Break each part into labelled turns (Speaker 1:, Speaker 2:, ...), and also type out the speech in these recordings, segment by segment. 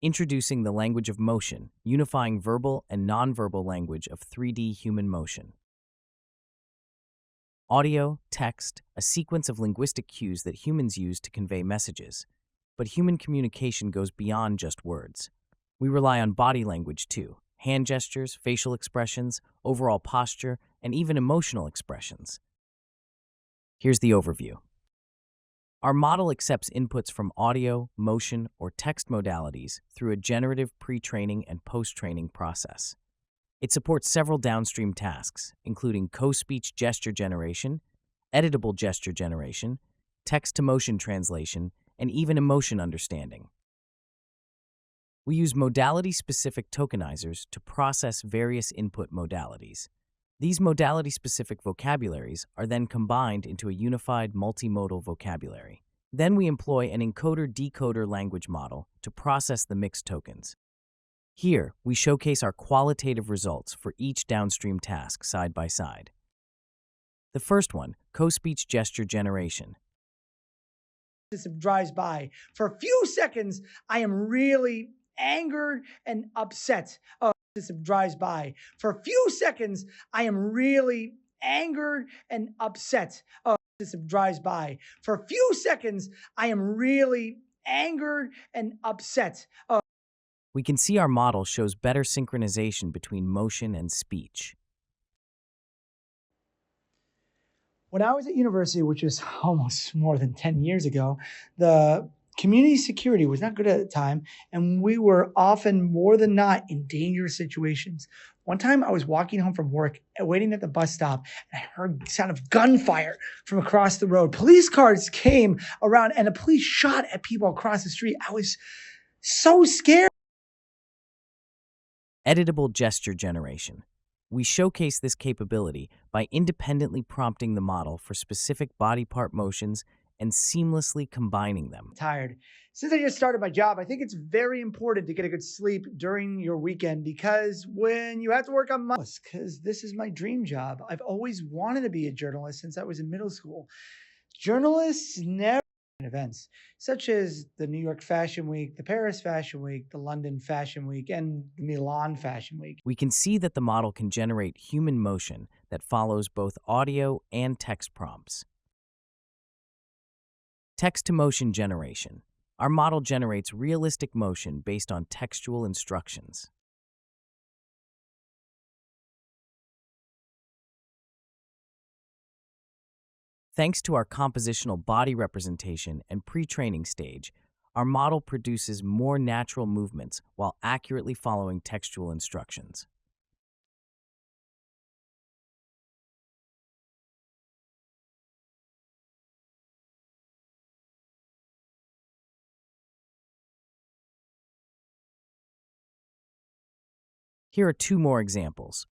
Speaker 1: Introducing the language of motion, unifying verbal and nonverbal language of 3D human motion. Audio, text, a sequence of linguistic cues that humans use to convey messages. But human communication goes beyond just words. We rely on body language too, hand gestures, facial expressions, overall posture, and even emotional expressions. Here's the overview. Our model accepts inputs from audio, motion, or text modalities through a generative pre-training and post-training process. It supports several downstream tasks, including co-speech gesture generation, editable gesture generation, text-to-motion translation, and even emotion understanding. We use modality-specific tokenizers to process various input modalities. These modality-specific vocabularies are then combined into a unified multimodal vocabulary. Then we employ an encoder-decoder language model to process the mixed tokens. Here, we showcase our qualitative results for each downstream task side by side. The first one, co-speech gesture generation.
Speaker 2: Drives by. For a few seconds, I am really angered and upset. Drives by. For a few seconds, I am really angered and upset. Drives by. For a few seconds, I am really angered and upset.
Speaker 1: We can see our model shows better synchronization between motion and speech.
Speaker 2: When I was at university, which is almost more than 10 years ago, the community security was not good at the time, and we were often more than not in dangerous situations. One time I was walking home from work, waiting at the bus stop, and I heard the sound of gunfire from across the road. Police cars came around, and the police shot at people across the street. I was so scared.
Speaker 1: Editable gesture generation. We showcase this capability by independently prompting the model for specific body part motions and seamlessly combining them.
Speaker 2: Tired. Since I just started my job, I think it's very important to get a good sleep during your weekend, because when you have to work on Mondays, because this is my dream job. I've always wanted to be a journalist since I was in middle school. Journalists never events such as the New York Fashion Week, the Paris Fashion Week, the London Fashion Week, and the Milan Fashion Week.
Speaker 1: We can see that the model can generate human motion that follows both audio and text prompts. Text-to-motion generation. Our model generates realistic motion based on textual instructions. Thanks to our compositional body representation and pre-training stage, our model produces more natural movements while accurately following textual instructions. Here are two more examples.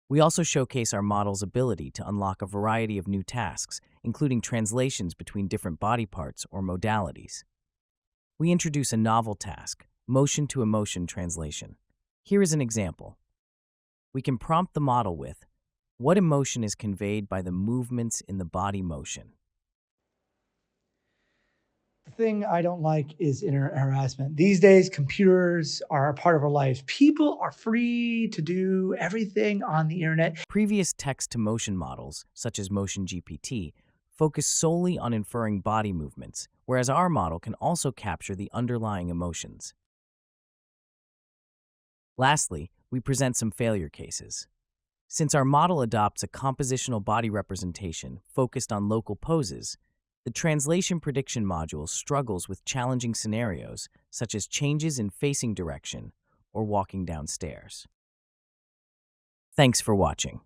Speaker 1: We also showcase our model's ability to unlock a variety of new tasks, including translations between different body parts or modalities. We introduce a novel task, motion-to-emotion translation. Here is an example. We can prompt the model with, what emotion is conveyed by the movements in the body motion?
Speaker 2: The thing I don't like is internet harassment. These days, computers are a part of our lives. People are free to do everything on the internet.
Speaker 1: Previous text-to-motion models, such as Motion GPT, focus solely on inferring body movements, whereas our model can also capture the underlying emotions. Lastly, we present some failure cases. Since our model adopts a compositional body representation focused on local poses, the translation prediction module struggles with challenging scenarios such as changes in facing direction or walking down stairs. Thanks for watching.